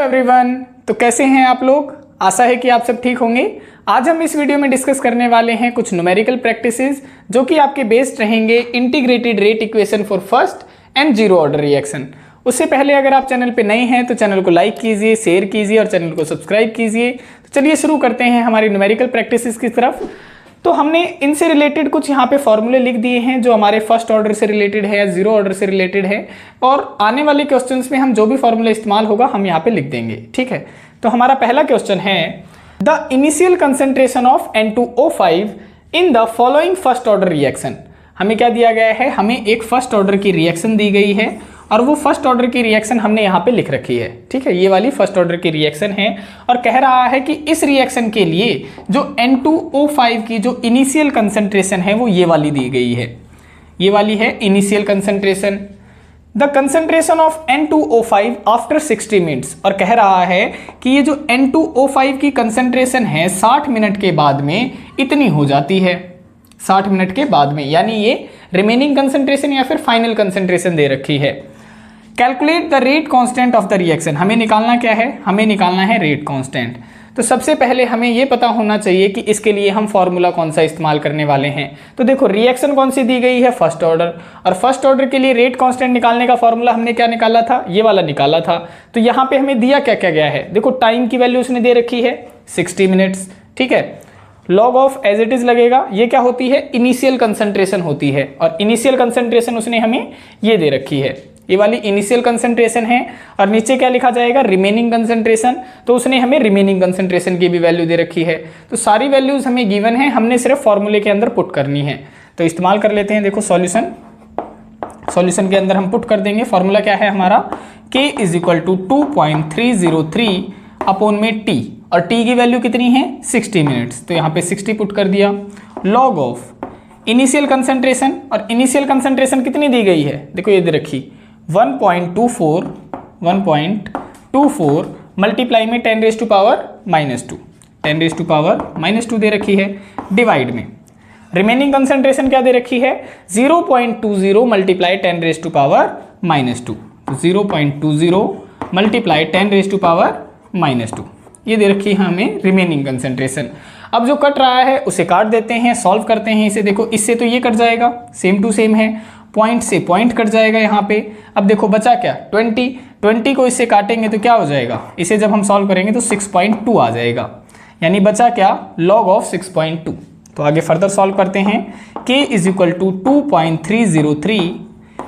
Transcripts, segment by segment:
Everyone, तो कैसे हैं आप लोग। आशा है कि आप सब ठीक होंगे। आज हम इस वीडियो में डिस्कस करने वाले हैं कुछ न्यूमेरिकल प्रैक्टिसेस जो कि आपके बेस्ड रहेंगे integrated rate equation for first and zero order reaction. उससे पहले अगर आप चैनल पे नए हैं तो चैनल को लाइक कीजिए, शेयर कीजिए और चैनल को सब्सक्राइब कीजिए। तो चलिए शुरू करते हैं हमारी न्यूमेरिकल प्रैक्टिसेस की तरफ। तो हमने इनसे रिलेटेड कुछ यहाँ पे फॉर्मूले लिख दिए हैं जो हमारे फर्स्ट ऑर्डर से रिलेटेड है या जीरो ऑर्डर से रिलेटेड है, और आने वाले क्वेश्चंस में हम जो भी फॉर्मूला इस्तेमाल होगा हम यहाँ पे लिख देंगे। ठीक है, तो हमारा पहला क्वेश्चन है the initial concentration of N2O5 in the following first order reaction. हमें क्या दिया गया है, हमें एक फर्स्ट ऑर्डर की रिएक्शन दी गई है और वो फर्स्ट ऑर्डर की रिएक्शन हमने यहाँ पे लिख रखी है। ठीक है, ये वाली फर्स्ट ऑर्डर की रिएक्शन है और कह रहा है कि इस रिएक्शन के लिए जो N2O5 की जो इनिशियल कंसंट्रेशन है वो ये वाली दी गई है। ये वाली है initial concentration. The concentration of N2O5 after 60 minutes, और कह रहा है कि ये जो N2O5 की कंसंट्रेशन है 60 मिनट के बाद में इतनी हो जाती है। 60 मिनट के बाद में, यानी ये रिमेनिंग कंसंट्रेशन या फिर फाइनल कंसंट्रेशन दे रखी है। Calculate the rate constant of the reaction. हमें निकालना क्या है, हमें निकालना है रेट कांस्टेंट। तो सबसे पहले हमें ये पता होना चाहिए कि इसके लिए हम फॉर्मूला कौन सा इस्तेमाल करने वाले हैं। तो देखो रिएक्शन कौन सी दी गई है, फर्स्ट ऑर्डर, और फर्स्ट ऑर्डर के लिए रेट कांस्टेंट निकालने का फॉर्मूला हमने क्या निकाला था, ये वाला निकाला था। तो यहाँ पे हमें दिया क्या क्या गया है, देखो टाइम की वैल्यू उसने दे रखी है 60 मिनट्स। ठीक है, log of as it is लगेगा, ये क्या होती है, इनिशियल कंसंट्रेशन होती है, और इनिशियल कंसंट्रेशन उसने हमें ये दे रखी है, ये वाली इनिशियल कंसंट्रेशन है। और नीचे क्या लिखा जाएगा, रिमेनिंग कंसंट्रेशन, तो उसने हमें रिमेनिंग कंसंट्रेशन की भी वैल्यू दे रखी है। तो सारी वैल्यूज हमें गिवन है, हमने सिर्फ फॉर्मूले के अंदर पुट करनी है। तो इस्तेमाल कर लेते हैं। देखो सॉल्यूशन के अंदर हम पुट कर देंगे। फॉर्मूला क्या है हमारा, K = 2.303 अपॉन में T, और T की वैल्यू कितनी है 60 मिनट्स, तो यहाँ पे 60 पुट कर दिया। लॉग ऑफ इनिशियल कंसंट्रेशन, और इनिशियल कंसंट्रेशन कितनी दी गई है, देखो ये दे रखी 1.24 मल्टीप्लाई में 10⁻⁻², 10⁻⁻² दे रखी है, डिवाइड में रिमेनिंग कंसंट्रेशन क्या दे रखी है 0.20 मल्टीप्लाई 10⁻⁻², तो 0.20 मल्टीप्लाई 10⁻⁻², ये दे रखी है हमें रिमेनिंग कंसंट्रेशन। अब जो कट रहा है उसे काट देते हैं, सॉल्व करते हैं इसे। देखो इससे तो ये कट जाएगा, सेम टू सेम है, पॉइंट से पॉइंट कट जाएगा यहाँ पे। अब देखो बचा क्या 20 को इससे काटेंगे तो क्या हो जाएगा, इसे जब हम सॉल्व करेंगे तो 6.2 आ जाएगा, यानी बचा क्या, लॉग ऑफ 6.2। तो आगे फर्दर सॉल्व करते हैं। K = 2.303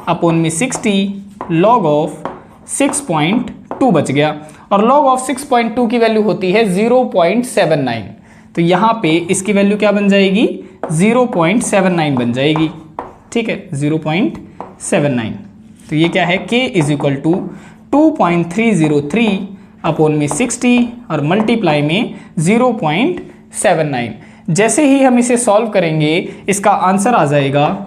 अपॉन में 60 लॉग ऑफ 6.2 बच गया, और लॉग ऑफ 6.2 की वैल्यू होती है 0.79। तो यहाँ पे इसकी वैल्यू क्या बन जाएगी, 0.79 बन जाएगी। ठीक है, 0.79। तो ये क्या है, K = 2.303 अपॉन में 60 और मल्टीप्लाई में 0.79। जैसे ही हम इसे सॉल्व करेंगे इसका आंसर आ जाएगा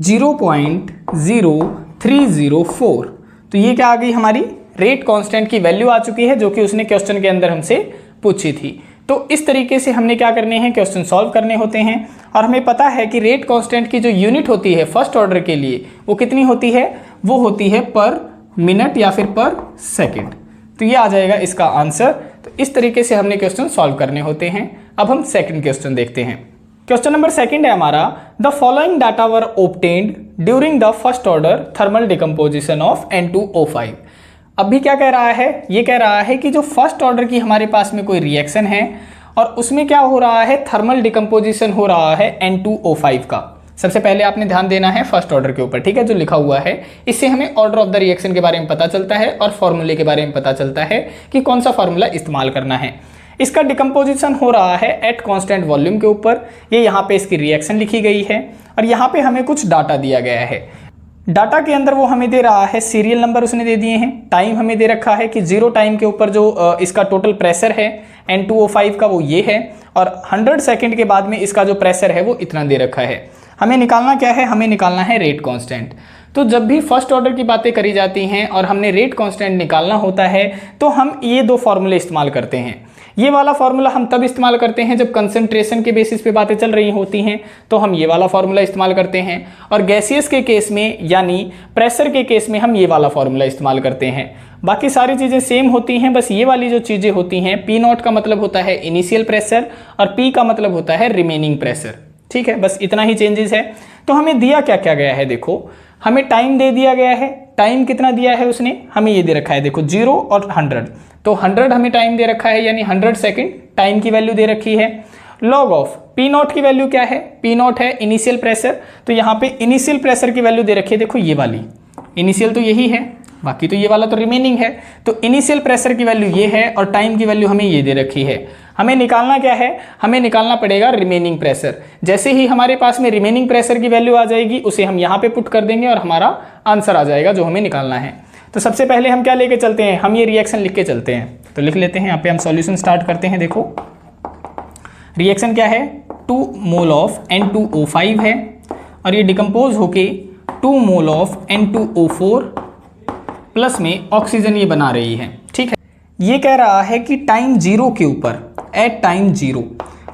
0.0304। तो ये क्या आ गई, हमारी रेट कांस्टेंट की वैल्यू आ चुकी है, जो कि उसने क्वेश्चन के अंदर हमसे पूछी थी। तो इस तरीके से हमने क्या करने हैं, क्वेश्चन सॉल्व करने होते हैं। और हमें पता है कि रेट कांस्टेंट की जो यूनिट होती है फर्स्ट ऑर्डर के लिए वो कितनी होती है, वो होती है पर मिनट या फिर पर सेकंड। तो ये आ जाएगा इसका आंसर। तो इस तरीके से हमने क्वेश्चन सॉल्व करने होते हैं। अब हम सेकंड क्वेश्चन देखते हैं। क्वेश्चन नंबर सेकंड है हमारा, the following data were obtained during the first order thermal decomposition of N2O5। अब भी क्या कह रहा है, ये कह रहा है कि जो फर्स्ट ऑर्डर की हमारे पास में कोई रिएक्शन है और उसमें क्या हो रहा है, थर्मल डिकम्पोजिशन हो रहा है N2O5 का। सबसे पहले आपने ध्यान देना है फर्स्ट ऑर्डर के ऊपर, ठीक है, जो लिखा हुआ है। इससे हमें ऑर्डर ऑफ द रिएक्शन के बारे में पता चलता है और फॉर्मूले के बारे में पता चलता है कि कौन सा फॉर्मूला इस्तेमाल करना है। इसका डिकम्पोजिशन हो रहा है एट कांस्टेंट वॉल्यूम के ऊपर। ये यहाँ पे इसकी रिएक्शन लिखी गई है और यहाँ पे हमें कुछ डाटा दिया गया है। डाटा के अंदर वो हमें दे रहा है, सीरियल नंबर उसने दे दिए हैं, टाइम हमें दे रखा है कि 0 टाइम के ऊपर जो इसका टोटल प्रेशर है N2O5 का वो ये है, और 100 सेकंड के बाद में इसका जो प्रेशर है वो इतना दे रखा है। हमें निकालना क्या है, हमें निकालना है रेट कांस्टेंट। तो जब भी फर्स्ट ऑर्डर की बातें करी जाती हैं और हमने रेट कांस्टेंट निकालना होता है तो हम ये दो फॉर्मूले इस्तेमाल करते हैं। ये वाला फार्मूला हम तब इस्तेमाल करते हैं जब कंसंट्रेशन के बेसिस पे बातें चल रही होती हैं, तो हम ये वाला फार्मूला इस्तेमाल करते हैं, और गैसियस के केस में यानी प्रेशर के केस में हम ये वाला फार्मूला इस्तेमाल करते हैं। बाकी सारी चीज़ें सेम होती हैं, बस ये वाली जो चीज़ें होती हैं, पी नॉट का मतलब होता है इनिशियल प्रेशर और पी का मतलब होता है रिमेनिंग प्रेशर। ठीक है, बस इतना ही चेंजेस है। तो हमें दिया क्या क्या गया है, देखो हमें टाइम दे दिया गया है। टाइम कितना दिया है उसने, हमें ये दे रखा है, देखो 0 और 100, तो 100 हमें टाइम दे रखा है, यानी 100 सेकेंड टाइम की वैल्यू दे रखी है। लॉग ऑफ पी नॉट की वैल्यू क्या है, पी नॉट है इनिशियल प्रेशर, तो यहाँ पे इनिशियल प्रेशर की वैल्यू दे रखी है, देखो ये वाली इनिशियल तो यही है, बाकी तो ये वाला तो रिमेनिंग है। तो इनिशियल प्रेशर की वैल्यू ये है और टाइम की वैल्यू हमें ये दे रखी है। हमें निकालना क्या है, हमें निकालना पड़ेगा रिमेनिंग प्रेशर। जैसे ही हमारे पास में रिमेनिंग प्रेशर की वैल्यू आ जाएगी उसे हम यहाँ पे पुट कर देंगे और हमारा आंसर आ जाएगा जो हमें निकालना है। तो सबसे पहले हम क्या लेके चलते हैं, हम ये रिएक्शन लिख के चलते हैं। तो लिख लेते हैं, यहाँ पे हम सॉल्यूशन स्टार्ट करते हैं। देखो रिएक्शन क्या है, 2 मोल ऑफ N2O5 है और ये डिकम्पोज होके 2 मोल ऑफ N2O4 प्लस में ऑक्सीजन ये बना रही है। ठीक है, ये कह रहा है कि टाइम 0 के ऊपर, एट टाइम 0।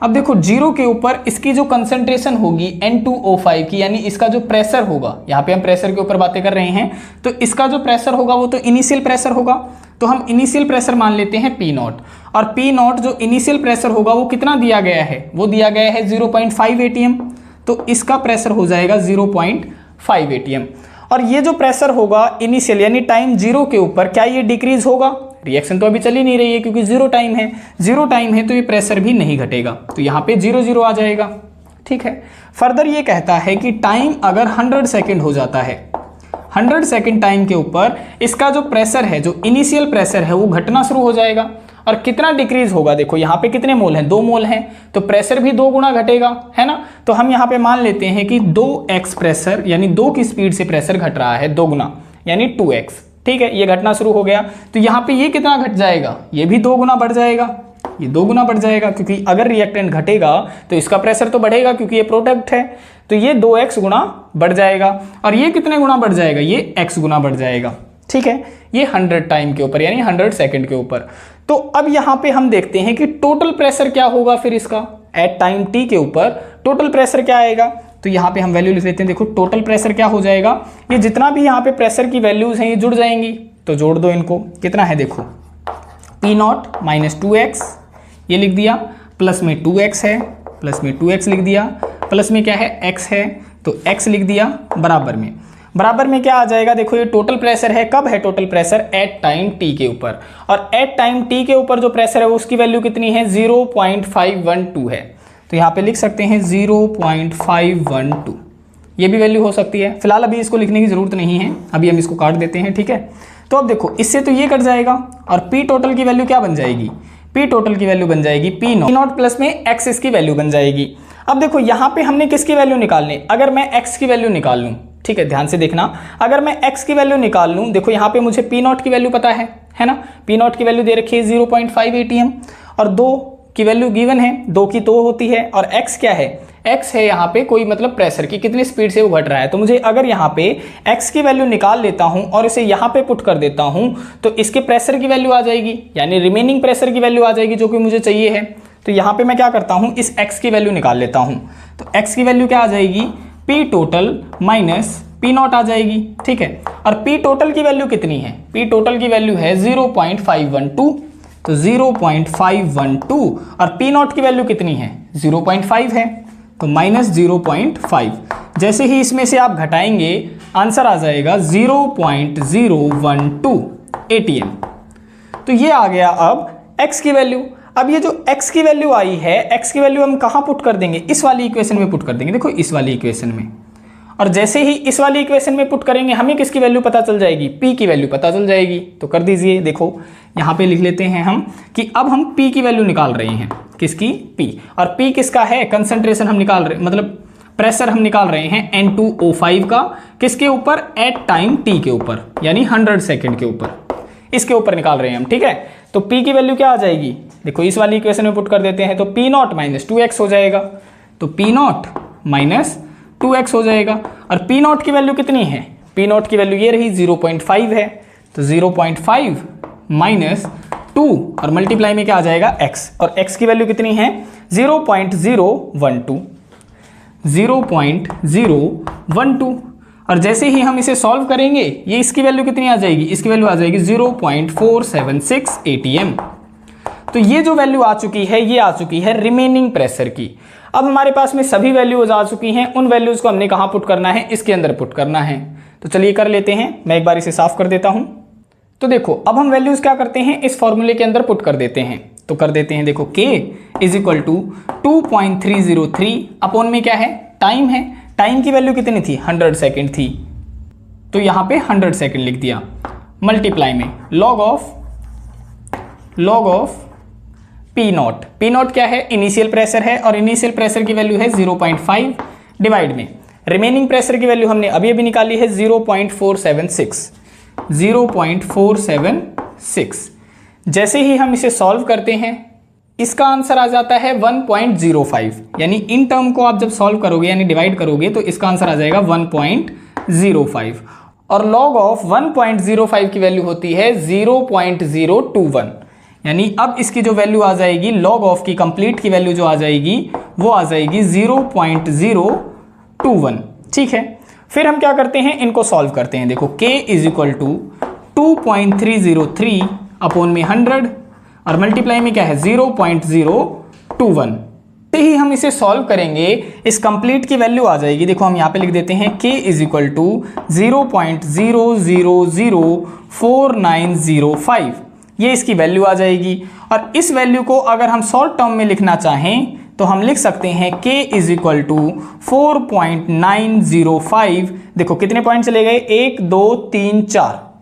अब देखो 0 के ऊपर इसकी जो कंसंट्रेशन होगी N2O5 की, यानी इसका जो प्रेशर होगा, यहाँ पे हम प्रेशर के ऊपर बातें कर रहे हैं, तो इसका जो प्रेशर होगा वो तो इनिशियल प्रेशर होगा, तो हम इनिशियल प्रेशर मान लेते हैं P नॉट। और P नॉट जो इनिशियल प्रेशर होगा वो कितना दिया गया है, वो दिया गया है 0.5 ATM, तो इसका प्रेशर हो जाएगा 0.5 ATM। और ये जो प्रेशर होगा इनिशियल यानी टाइम 0 के ऊपर, क्या ये डिक्रीज होगा, रिएक्शन तो अभी चल ही नहीं रही है क्योंकि 0 टाइम है, 0 टाइम है तो ये प्रेशर भी नहीं घटेगा, तो यहाँ पे 0 0 आ जाएगा। ठीक है, फर्दर ये कहता है कि टाइम अगर 100 सेकेंड हो जाता है, 100 सेकेंड टाइम के ऊपर इसका जो प्रेशर है, जो इनिशियल प्रेशर है वो घटना शुरू हो जाएगा। और कितना डिक्रीज होगा, देखो यहाँ पे कितने मोल हैं, 2 मोल हैं, तो प्रेशर भी 2 गुना घटेगा, है ना। तो हम यहाँ पे मान लेते हैं कि 2x प्रेशर यानी 2 की स्पीड से प्रेशर घट रहा है, 2 गुना यानी 2x। ठीक है, ये घटना शुरू हो गया, तो यहाँ पे ये कितना घट जाएगा, ये भी 2 गुना बढ़ जाएगा, ये 2 गुना बढ़ जाएगा, क्योंकि अगर रिएक्टेंट घटेगा तो इसका प्रेशर तो बढ़ेगा क्योंकि ये प्रोडक्ट है, तो ये 2x गुना बढ़ जाएगा। और ये कितने गुना बढ़ जाएगा, ये x गुना बढ़ जाएगा। ठीक है, ये 100 टाइम के ऊपर यानी 100 सेकेंड के ऊपर। तो अब यहाँ पे हम देखते हैं कि टोटल प्रेशर क्या होगा फिर इसका, एट टाइम t के ऊपर टोटल प्रेशर क्या आएगा। तो यहाँ पे हम वैल्यू लिख लेते हैं, देखो टोटल प्रेशर क्या हो जाएगा, ये जितना भी यहाँ पे प्रेशर की वैल्यूज हैं ये जुड़ जाएंगी, तो जोड़ दो इनको, कितना है देखो P नॉट माइनस 2x ये लिख दिया, प्लस में 2x है, प्लस में 2x लिख दिया, प्लस में क्या है x है, तो x लिख दिया, बराबर में क्या आ जाएगा, देखो ये टोटल प्रेशर है, कब है total pressure, at time t के ऊपर। और एट टाइम t के ऊपर जो प्रेशर है वो उसकी वैल्यू कितनी है, 0.512 है, तो यहाँ पे लिख सकते हैं 0.512, ये भी वैल्यू हो सकती है। फिलहाल अभी इसको लिखने की जरूरत नहीं है, अभी हम इसको काट देते हैं। ठीक है, तो अब देखो इससे तो ये कट जाएगा और P टोटल की वैल्यू क्या बन जाएगी, P टोटल की वैल्यू बन जाएगी P नॉट प्लस में x इसकी वैल्यू बन जाएगी। अब देखो यहाँ पे हमने किसकी वैल्यू निकालनी, अगर मैं x की वैल्यू निकाल लूँ, ठीक है ध्यान से देखना, अगर मैं x की वैल्यू निकाल लूँ, देखो यहाँ पे मुझे P नॉट की वैल्यू पता है ना, P नॉट की वैल्यू दे रखी है 0.5 ATM और 2 की वैल्यू गिवन है, 2 की 2 होती है, और x क्या है, x है यहाँ पे कोई मतलब प्रेशर की कितनी स्पीड से वो घट रहा है। तो मुझे अगर यहाँ पे x की वैल्यू निकाल लेता हूँ और इसे यहाँ पे पुट कर देता हूँ तो इसके प्रेशर की वैल्यू आ जाएगी, यानी रिमेनिंग प्रेशर की वैल्यू आ जाएगी जो कि मुझे चाहिए है। तो यहाँ पे मैं क्या करता हूँ, इस x की वैल्यू निकाल लेता हूँ, तो x की वैल्यू क्या आ जाएगी, P total minus P naught आ जाएगी। ठीक है, और P टोटल की वैल्यू कितनी है, P टोटल की वैल्यू है 0.512, तो 0.512 और P नॉट की वैल्यू कितनी है, 0.5 है, तो माइनस 0.5। जैसे ही इसमें से आप घटाएंगे आंसर आ जाएगा 0.012 ATM। तो ये आ गया अब x की वैल्यू। अब ये जो x की वैल्यू आई है, x की वैल्यू हम कहाँ पुट कर देंगे, इस वाली इक्वेशन में पुट कर देंगे, देखो इस वाली इक्वेशन में। और जैसे ही इस वाली इक्वेशन में पुट करेंगे हमें किसकी वैल्यू पता चल जाएगी, P की वैल्यू पता चल जाएगी। तो कर दीजिए, देखो यहाँ पे लिख लेते हैं हम कि अब हम P की वैल्यू निकाल रहे हैं, किसकी, P। और P किसका है, कंसंट्रेशन हम निकाल रहे, मतलब प्रेशर हम निकाल रहे हैं N2O5 का, किसके ऊपर, एट टाइम t के ऊपर, यानी 100 सेकेंड के ऊपर, इसके ऊपर निकाल रहे हैं हम। ठीक है, तो P की वैल्यू क्या आ जाएगी, देखो इस वाली इक्वेशन में पुट कर देते हैं, तो P नॉट माइनस 2x हो जाएगा, तो P नॉट माइनस 2x हो जाएगा। और पी नॉट की वैल्यू कितनी है, पी नॉट की वैल्यू ये रही 0.5 है, तो 0.5 माइनस 2 और मल्टीप्लाई में क्या आ जाएगा x, और x की वैल्यू कितनी है 0.012, 0.012। और जैसे ही हम इसे सॉल्व करेंगे ये इसकी वैल्यू कितनी आ जाएगी, इसकी वैल्यू आ जाएगी 0.476 atm। तो ये जो वैल्यू आ चुकी है ये आ चुकी है रिमेनिंग प्रेशर की। अब हमारे पास में सभी वैल्यूज आ चुकी हैं, उन वैल्यूज को हमने कहाँ पुट करना है, इसके अंदर पुट करना है। तो चलिए कर लेते हैं, मैं एक बार इसे साफ कर देता हूं। तो देखो अब हम वैल्यूज क्या करते हैं, इस फॉर्मूले के अंदर पुट कर देते हैं। तो कर देते हैं, देखो k is equal to 2.303 upon में क्या है, टाइम है, टाइम की वैल्यू कितनी थी 100 सेकेंड थी, तो यहाँ पे 100 सेकेंड लिख दिया, मल्टीप्लाई में log of P not, P not क्या है इनिशियल प्रेशर है, और इनिशियल प्रेशर की वैल्यू है 0.5 डिवाइड में रिमेनिंग प्रेशर की वैल्यू हमने अभी अभी निकाली है 0.476। जैसे ही हम इसे सॉल्व करते हैं इसका आंसर आ जाता है 1.05, यानी इन टर्म को आप जब सॉल्व करोगे यानी डिवाइड करोगे तो इसका आंसर आ जाएगा 1.05, और लॉग ऑफ 1.05 की वैल्यू होती है 0.021, यानी अब इसकी जो वैल्यू आ जाएगी लॉग ऑफ की कंप्लीट की वैल्यू जो आ जाएगी वो आ जाएगी 0.021। ठीक है, फिर हम क्या करते हैं, इनको सॉल्व करते हैं। देखो k is equal to 2.303 upon में 100 और मल्टीप्लाई में क्या है 0.021। से ही हम इसे सॉल्व करेंगे इस कंप्लीट की वैल्यू आ जाएगी, देखो हम यहाँ पे लिख देते हैं k इज इक्वल टू 0.0004905, ये इसकी वैल्यू आ जाएगी। और इस वैल्यू को अगर हम शॉर्ट टर्म में लिखना चाहें तो हम लिख सकते हैं k इज इक्वल टू 4.905। देखो कितने पॉइंट चले गए, 1 2 3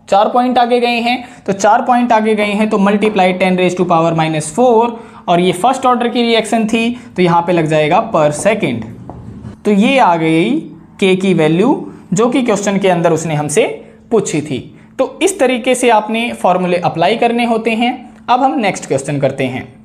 4 पॉइंट आगे गए हैं, तो 4 पॉइंट आगे गए हैं तो मल्टीप्लाई 10⁻⁻⁴, और ये फर्स्ट ऑर्डर की रिएक्शन थी तो यहाँ पे लग जाएगा पर सेकेंड। तो ये आ गई k की वैल्यू जो कि क्वेश्चन के अंदर उसने हमसे पूछी थी। तो इस तरीके से आपने फॉर्मूले अप्लाई करने होते हैं। अब हम नेक्स्ट क्वेश्चन करते हैं।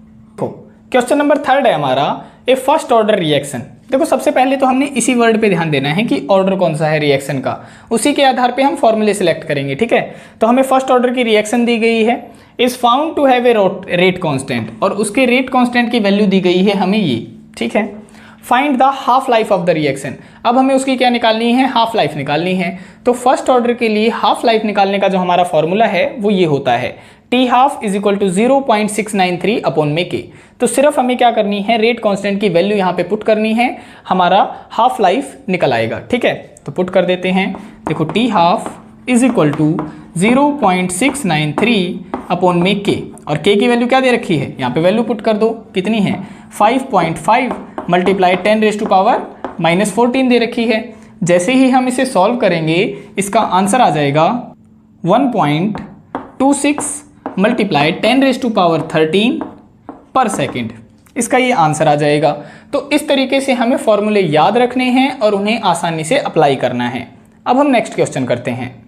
क्वेश्चन नंबर 3 है हमारा, ए फर्स्ट ऑर्डर रिएक्शन। देखो सबसे पहले तो हमने इसी वर्ड पे ध्यान देना है कि ऑर्डर कौन सा है रिएक्शन का, उसी के आधार पे हम फॉर्मूले सिलेक्ट करेंगे। ठीक है, तो हमें फर्स्ट ऑर्डर की रिएक्शन दी गई है, is found to have a rate constant, और उसके रेट कांस्टेंट की वैल्यू दी गई है हमें ये। ठीक है, find the half life of the reaction. अब हमें उसकी क्या निकालनी है, हाफ लाइफ निकालनी है। तो फर्स्ट ऑर्डर के लिए हाफ लाइफ निकालने का जो हमारा फॉर्मूला है वो ये होता है T half is equal to 0.693 upon में के। तो सिर्फ हमें क्या करनी है, रेट कांस्टेंट की वैल्यू यहाँ पे पुट करनी है, हमारा हाफ लाइफ निकल आएगा। ठीक है, तो पुट कर देते हैं। देखो T half is equal to 0.693 upon में के, और के की वैल्यू क्या दे रखी है, यहाँ पे वैल्यू पुट कर दो, कितनी है 5.5 मल्टीप्लाई 10⁻⁻14 दे रखी है। जैसे ही हम इसे सॉल्व करेंगे इसका आंसर आ जाएगा 1.26 मल्टीप्लाई 10⁻13 पर सेकेंड, इसका ये आंसर आ जाएगा। तो इस तरीके से हमें फॉर्मूले याद रखने हैं और उन्हें आसानी से अप्लाई करना है। अब हम नेक्स्ट क्वेश्चन करते हैं।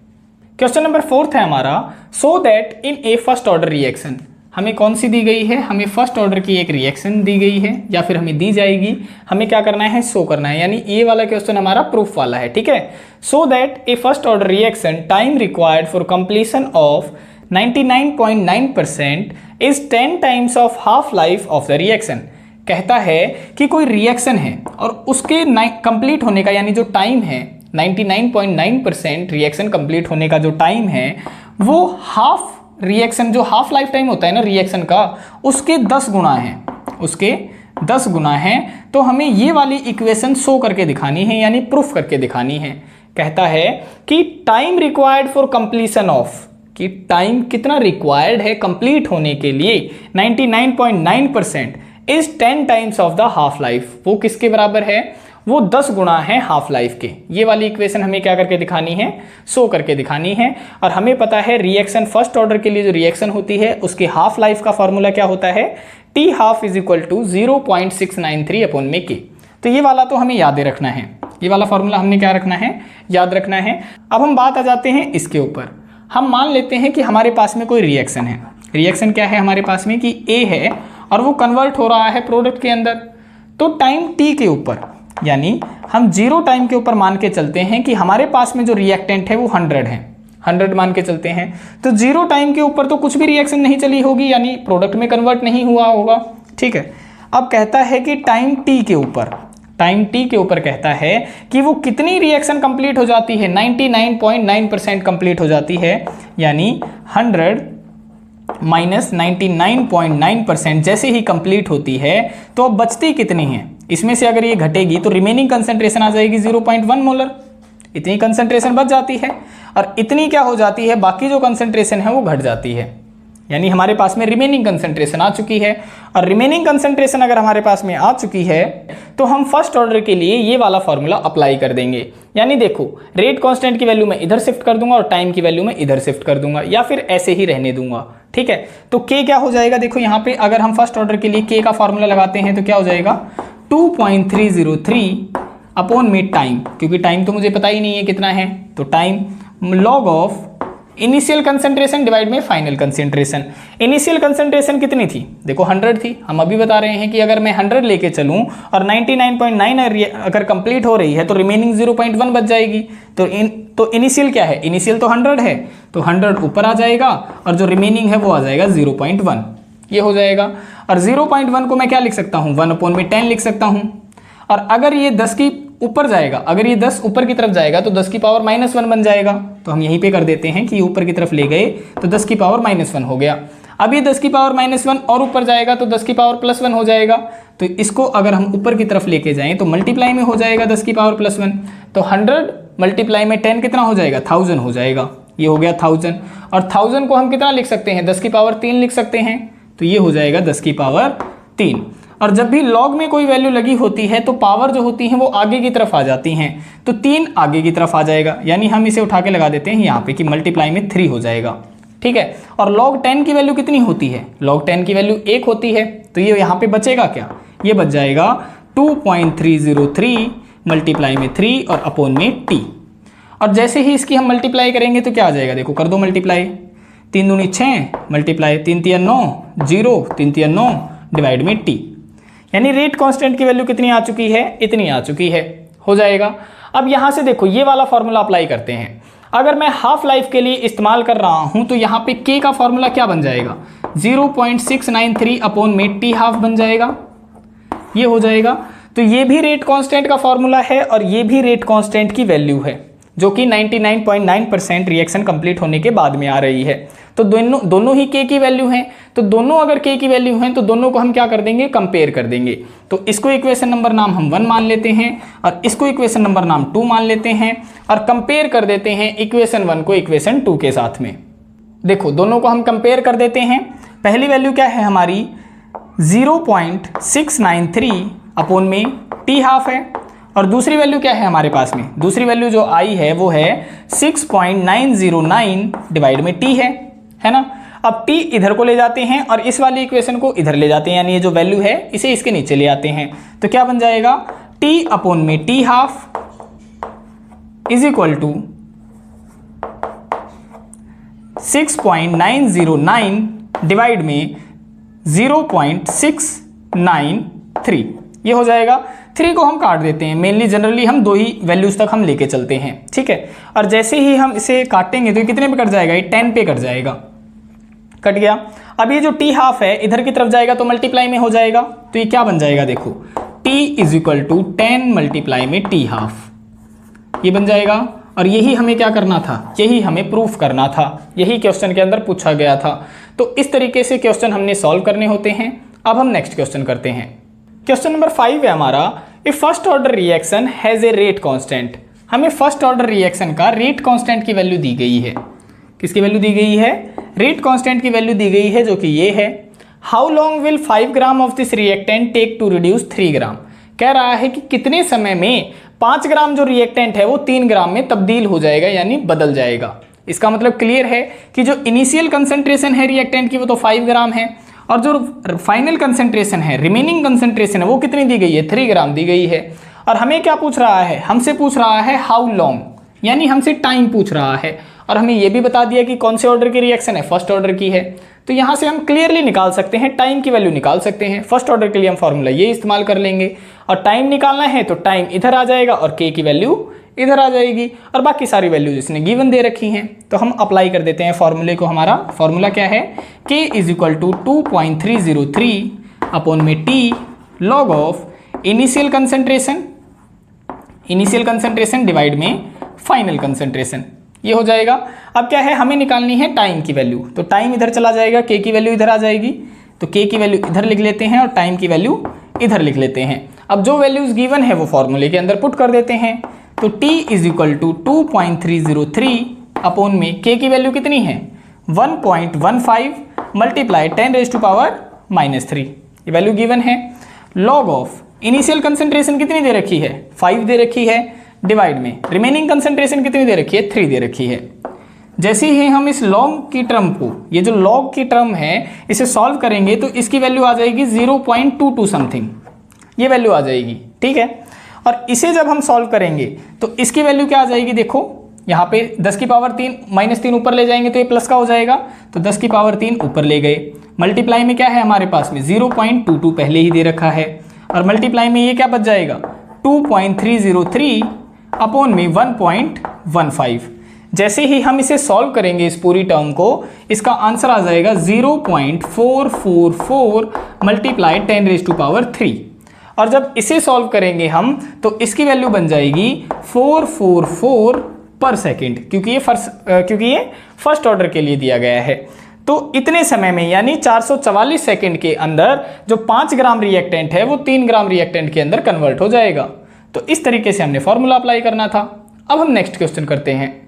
क्वेश्चन नंबर 4 है हमारा, so that in A first order reaction. हमें कौन सी दी गई है, हमें फर्स्ट ऑर्डर की एक रिएक्शन दी गई है या फिर हमें दी जाएगी, हमें क्या करना है, शो करना है, यानी ये वाला क्वेश्चन हमारा प्रूफ वाला है। ठीक है, so that A first order reaction time required for completion of 99.9% is 10 times of half life of the reaction. कहता है कि कोई रिएक्शन है और उसके कंप्लीट होने का यानी जो टाइम है 99.9% रिएक्शन कंप्लीट होने का जो टाइम है वो हाफ रिएक्शन जो हाफ लाइफ टाइम होता है ना रिएक्शन का, उसके 10 गुना है, उसके 10 गुना है। तो हमें ये वाली इक्वेशन शो करके दिखानी है, यानी प्रूफ करके दिखानी है। कहता है कि time required for completion of, कि टाइम कितना रिक्वायर्ड है कंप्लीट होने के लिए 99.9% is 10 times of the half life. वो किसके बराबर है, वो 10 गुना है हाफ लाइफ के। ये वाली इक्वेशन हमें क्या करके दिखानी है, शो करके दिखानी है। और हमें पता है रिएक्शन फर्स्ट ऑर्डर के लिए जो रिएक्शन होती है उसकी हाफ लाइफ का फॉर्मूला क्या होता है, T half is equal to 0.693 upon में के। तो ये वाला तो हमें याद रखना है, ये वाला फॉर्मूला हमने क्या रखना है, याद रखना है। अब हम बात आ जाते हैं इसके ऊपर। हम मान लेते हैं कि हमारे पास में कोई रिएक्शन है, रिएक्शन क्या है हमारे पास में कि ए है और वो कन्वर्ट हो रहा है प्रोडक्ट के अंदर। तो टाइम टी के ऊपर यानी हम 0 टाइम के ऊपर मान के चलते हैं कि हमारे पास में जो रिएक्टेंट है वो 100 है, 100 मान के चलते हैं, तो 0 टाइम के ऊपर तो कुछ भी रिएक्शन नहीं चली होगी, यानी प्रोडक्ट में कन्वर्ट नहीं हुआ होगा। ठीक है, अब कहता है कि टाइम टी के ऊपर, टाइम टी के ऊपर कहता है कि वो कितनी रिएक्शन कंप्लीट हो जाती है, 99.9% कंप्लीट हो जाती है, यानी 100 माइनस 99.9% जैसे ही कंप्लीट होती है तो अब बचती कितनी है, इसमें से अगर ये घटेगी तो रिमेनिंग कंसंट्रेशन आ जाएगी 0.1 मोलर, इतनी कंसंट्रेशन बच जाती है, और इतनी क्या हो जाती है, बाकी जो कंसंट्रेशन है वो घट जाती है, यानी हमारे पास में रिमेनिंग कंसंट्रेशन आ चुकी है। और रिमेनिंग कंसंट्रेशन अगर हमारे पास में आ चुकी है तो हम फर्स्ट ऑर्डर के लिए ये वाला फॉर्मूला अप्लाई कर देंगे, यानी देखो रेट कांस्टेंट की वैल्यू मैं इधर शिफ्ट कर दूंगा और टाइम की वैल्यू मैं इधर शिफ्ट कर दूंगा, या फिर ऐसे ही रहने दूंगा। ठीक है, तो k क्या हो जाएगा, देखो यहाँ पे अगर हम फर्स्ट ऑर्डर के लिए k का फॉर्मूला लगाते हैं तो क्या हो जाएगा 2.303 अपॉन में टाइम, क्योंकि टाइम तो मुझे पता ही नहीं है कितना है, तो time log of initial concentration divide में फाइनल कंसंट्रेशन। इनिशियल कंसंट्रेशन कितनी थी, देखो 100 थी, हम अभी बता रहे हैं कि अगर मैं 100 लेके चलूं और 99.9 अगर कंप्लीट हो रही है तो रिमेनिंग 0.1 बच जाएगी, तो इनिशियल क्या है, इनिशियल तो 100 है, तो 100 ऊपर आ जाएगा और जो रिमेनिंग है वो आ जाएगा 0.1, ये हो जाएगा। और 0.1 को मैं क्या लिख सकता हूँ, 1/10 लिख सकता हूँ, और अगर ये 10 की ऊपर जाएगा, अगर ये 10 ऊपर की तरफ जाएगा तो 10 की पावर -1 बन जाएगा, तो हम यहीं पे कर देते हैं कि ऊपर की तरफ ले गए तो 10 की पावर -1 हो गया। अब ये 10 की पावर -1 और ऊपर जाएगा तो 10 की पावर +1 हो जाएगा, तो इसको अगर हम ऊपर की तरफ लेके जाएं तो मल्टीप्लाई में हो जाएगा 10 की पावर +1, तो 100 मल्टीप्लाई में 10 कितना हो जाएगा, 1000 हो जाएगा, ये हो गया 1000। और 1000 को हम कितना लिख सकते हैं, 10 की पावर 3 लिख सकते हैं, तो ये हो जाएगा 10 की पावर 3। और जब भी लॉग में कोई वैल्यू लगी होती है तो पावर जो होती है वो आगे की तरफ आ जाती हैं, तो 3 आगे की तरफ आ जाएगा, यानी हम इसे उठा के लगा देते हैं यहाँ पे कि मल्टीप्लाई में 3 हो जाएगा। ठीक है, और log 10 की वैल्यू कितनी होती है, log 10 की वैल्यू 1 होती है, तो ये यहाँ पे बचेगा क्या, ये बच जाएगा 2.303 मल्टीप्लाई में 3 और अपॉन में t। और जैसे ही इसकी हम मल्टीप्लाई करेंगे तो क्या आ जाएगा, देखो कर दो मल्टीप्लाई, 3 दूनी 6 मल्टीप्लाई 3 तिया 9 0 3 तिया 9 डिवाइड में t, यानी रेट कांस्टेंट की वैल्यू कितनी आ चुकी है, इतनी आ चुकी है, हो जाएगा। अब यहाँ से देखो ये वाला फॉर्मूला अप्लाई करते हैं, अगर मैं हाफ लाइफ के लिए इस्तेमाल कर रहा हूँ तो यहाँ पे k का फॉर्मूला क्या बन जाएगा, 0.693 अपॉन में t हाफ बन जाएगा, ये हो जाएगा। तो ये भी रेट कांस्टेंट का फॉर्मूला है और ये भी रेट कांस्टेंट की वैल्यू है, जो कि 99.9% रिएक्शन कंप्लीट होने के बाद में आ रही है, तो दोनों ही k की वैल्यू हैं, तो दोनों अगर k की वैल्यू हैं तो दोनों को हम क्या कर देंगे, कंपेयर कर देंगे। तो इसको इक्वेशन नंबर नाम हम 1 मान लेते हैं और इसको इक्वेशन नंबर नाम 2 मान लेते हैं और कंपेयर कर देते हैं इक्वेशन 1 को इक्वेशन 2 के साथ में। देखो दोनों को हम कंपेयर कर देते हैं, पहली वैल्यू क्या है हमारी 0.693 अपॉन में t हाफ है, और दूसरी वैल्यू क्या है हमारे पास में, दूसरी वैल्यू जो आई है वो है 6.909 डिवाइड में t है ना। अब t इधर को ले जाते हैं और इस वाली इक्वेशन को इधर ले जाते हैं, यानी ये जो वैल्यू है इसे इसके नीचे ले आते हैं, तो क्या बन जाएगा t अपॉन में t half is equal to 6.909 divide में 0.693, ये हो जाएगा। 3 को हम काट देते हैं, मेनली जनरली हम 2 ही वैल्यूज तक हम लेके चलते हैं, ठीक है। और जैसे ही हम इसे काटेंगे तो ये कितने पे कट जाएगा, ये 10 पे कट जाएगा, कट गया। अब ये जो t हाफ है इधर की तरफ जाएगा तो मल्टीप्लाई में हो जाएगा, तो ये क्या बन जाएगा, देखो t is equal to 10 multiply में t हाफ, ये बन जाएगा। और यही हमें क्या करना था, यही हमें प्रूफ करना था, यही क्वेश्चन के अंदर पूछा गया था। तो इस तरीके से क्वेश्चन हमने सॉल्व करने होते हैं। अब हम नेक्स्ट क्वेश्चन करते हैं। क्वेश्चन नंबर 5 है हमारा, if first order reaction has a rate constant. हमें फर्स्ट ऑर्डर रिएक्शन का रेट कांस्टेंट की वैल्यू दी गई है, किसकी वैल्यू दी गई है, रेट कांस्टेंट की वैल्यू दी गई है, जो कि ये है। How long will 5 gram of this reactant take to reduce 3 gram. कह रहा है कि कितने समय में 5 ग्राम जो रिएक्टेंट है वो 3 ग्राम में तब्दील हो जाएगा, यानी बदल जाएगा। इसका मतलब क्लियर है कि जो इनिशियल कंसंट्रेशन है रिएक्टेंट की वो तो 5 ग्राम है, और जो फाइनल कंसंट्रेशन है, रिमेनिंग कंसंट्रेशन है, वो कितनी दी गई है, 3 ग्राम दी गई है। और हमें क्या पूछ रहा है, हमसे पूछ रहा है हाउ लॉन्ग, यानी हमसे टाइम पूछ रहा है। और हमें यह भी बता दिया कि कौन से ऑर्डर की रिएक्शन है, फर्स्ट ऑर्डर की है। तो यहाँ से हम क्लियरली निकाल सकते हैं, टाइम की वैल्यू निकाल सकते हैं। फर्स्ट ऑर्डर के लिए हम फॉर्मूला ये इस्तेमाल कर लेंगे, और टाइम निकालना है तो टाइम इधर आ जाएगा और के की वैल्यू इधर आ जाएगी, और बाकी सारी वैल्यूज इसने गिवन दे रखी हैं। तो हम अप्लाई कर देते हैं फॉर्मूले को। हमारा फॉर्मूला क्या है, k is equal to 2.303 upon में t log of initial concentration divide में फाइनल कंसंट्रेशन, ये हो जाएगा। अब क्या है, हमें निकालनी है टाइम की वैल्यू, तो टाइम इधर चला जाएगा, k की वैल्यू इधर आ जाएगी, तो k की वैल्यू इधर लिख लेते हैं और टाइम की वैल्यू इधर लिख लेते हैं। अब जो वैल्यूज गिवन है वो फॉर्मूले के अंदर पुट कर देते हैं। तो t is equal to 2.303 upon में k की वैल्यू कितनी है 1.15 मल्टीप्लाई 10⁻³ ये वैल्यू गिवन है। लॉग ऑफ इनिशियल कंसंट्रेशन कितनी दे रखी है 5 दे रखी है, डिवाइड में रिमेनिंग कंसंट्रेशन कितनी दे रखी है 3 दे रखी है। जैसे ही हम इस लॉग की टर्म को, ये जो लॉग की टर्म है इसे सॉल्व करेंगे तो इसकी वैल्यू आ जाएगी 0.22 समथिंग, ये वैल्यू आ जाएगी, ठीक है। और इसे जब हम सॉल्व करेंगे तो इसकी वैल्यू क्या आ जाएगी, देखो यहाँ पे 10⁻³ -3 ऊपर ले जाएंगे तो ये प्लस का हो जाएगा, तो 10⁻³ ऊपर ले गए। मल्टीप्लाई में क्या है हमारे पास में 0.22 पहले ही दे रखा है, और मल्टीप्लाई में ये क्या बच जाएगा 2.303 अपॉन में 1.15। जैसे ही हम इसे सॉल्व करेंगे इस पूरी टर्म को, इसका आंसर आ जाएगा 0.444 मल्टीप्लाई 10⁻³ और जब इसे सॉल्व करेंगे हम तो इसकी वैल्यू बन जाएगी 444 पर सेकेंड, क्योंकि ये फर्स्ट ऑर्डर के लिए दिया गया है। तो इतने समय में यानी 444 सेकेंड के अंदर जो 5 ग्राम रिएक्टेंट है वो 3 ग्राम रिएक्टेंट के अंदर कन्वर्ट हो जाएगा। तो इस तरीके से हमने फॉर्मूला अप्लाई करना था। अब हम नेक्स्ट क्वेश्चन करते हैं।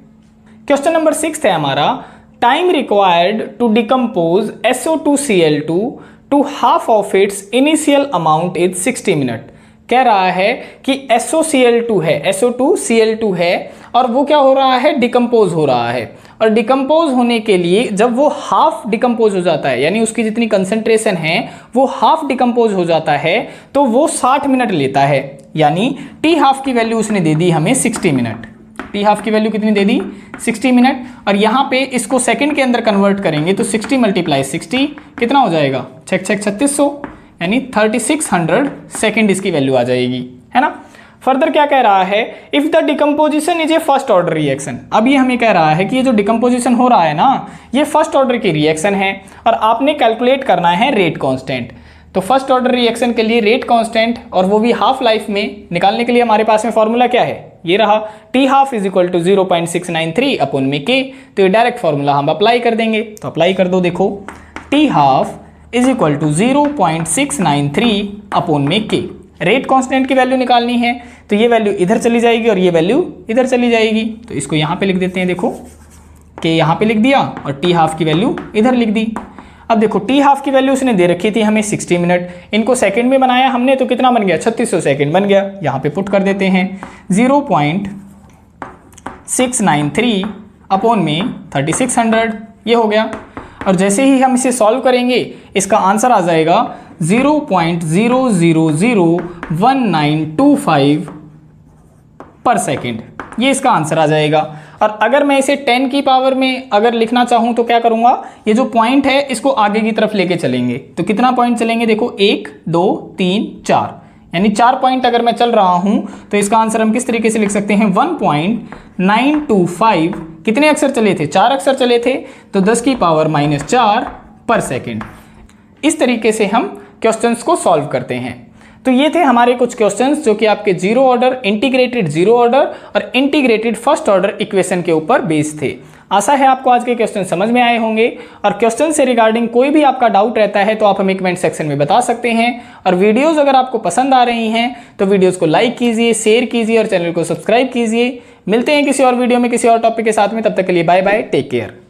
क्वेश्चन नंबर 6 है हमारा, time required to decompose SO2Cl2 to half of its initial amount is 60 minute. कह रहा है कि SO2Cl2 है और वो क्या हो रहा है, डिकम्पोज हो रहा है। और डिकम्पोज होने के लिए जब वो हाफ डिकम्पोज हो जाता है, यानी उसकी जितनी कंसंट्रेशन है वो हाफ डिकम्पोज हो जाता है, तो वो 60 मिनट लेता है। यानी टी हाफ की वैल्यू उसने दे दी हमें 60 मिनट। टी हाफ की वैल्यू कितनी दे दी 60 मिनट। और यहाँ पे इसको सेकंड के अंदर कन्वर्ट करेंगे तो 60 × 60 कितना हो जाएगा 3600, यानी 3600 सेकंड इसकी वैल्यू आ जाएगी, है ना। फर्दर क्या कह रहा है, if the decomposition is a first order reaction. अब ये हमें कह रहा है कि ये जो डिकम्पोजिशन हो रहा है ना, ये फर्स्ट ऑर्डर की रिएक्शन है और आपने कैलकुलेट करना है रेट कांस्टेंट। तो फर्स्ट ऑर्डर रिएक्शन के लिए रेट कांस्टेंट और वो भी हाफ लाइफ में निकालने के लिए हमारे पास में फॉर्मूला क्या है, ये रहा T half is equal to 0.693 upon में के। तो ये डायरेक्ट फॉर्मूला हम अप्लाई कर देंगे, तो अप्लाई कर दो। देखो T half is equal to 0.693 upon में के। रेट कांस्टेंट की वैल्यू निकालनी है तो ये वैल्यू इधर चली जाएगी और ये वैल्यू इधर चली जाएगी। तो इसको यहाँ पे लिख देते हैं, देखो के यहाँ पे लिख दिया और टी हाफ की वैल्यू इधर लिख दी। अब देखो टी हाफ की वैल्यू उसने दे रखी थी हमें 60 मिनट, इनको सेकंड में बनाया हमने तो कितना बन गया 3600 सेकंड बन गया। यहाँ पे पुट कर देते हैं 0.693 अपॉन में 3600, ये हो गया। और जैसे ही हम इसे सॉल्व करेंगे इसका आंसर आ जाएगा 0.0001925 पर सेकेंड, ये इसका आंसर आ जाएगा। और अगर मैं इसे 10 की पावर में अगर लिखना चाहूँ तो क्या करूँगा, ये जो पॉइंट है इसको आगे की तरफ लेके चलेंगे। तो कितना पॉइंट चलेंगे, देखो 1 2 3 4, यानी 4 पॉइंट अगर मैं चल रहा हूँ तो इसका आंसर हम किस तरीके से लिख सकते हैं 1.925। कितने अक्षर चले थे, 4 अक्षर चले थे, तो 10 की पावर -4 पर सेकेंड। इस तरीके से हम क्वेश्चंस को सॉल्व करते हैं। तो ये थे हमारे कुछ क्वेश्चंस जो कि आपके zero order, integrated zero order और इंटीग्रेटेड फर्स्ट ऑर्डर इक्वेशन के ऊपर बेस्ड थे। आशा है आपको आज के क्वेश्चन समझ में आए होंगे। और क्वेश्चन से रिगार्डिंग कोई भी आपका डाउट रहता है तो आप हमें कमेंट सेक्शन में बता सकते हैं। और वीडियोस अगर आपको पसंद आ रही हैं तो वीडियोस को लाइक कीजिए, शेयर कीजिए और चैनल को सब्सक्राइब कीजिए। मिलते हैं किसी और वीडियो में किसी और टॉपिक के साथ में, तब तक के लिए बाय बाय, टेक केयर।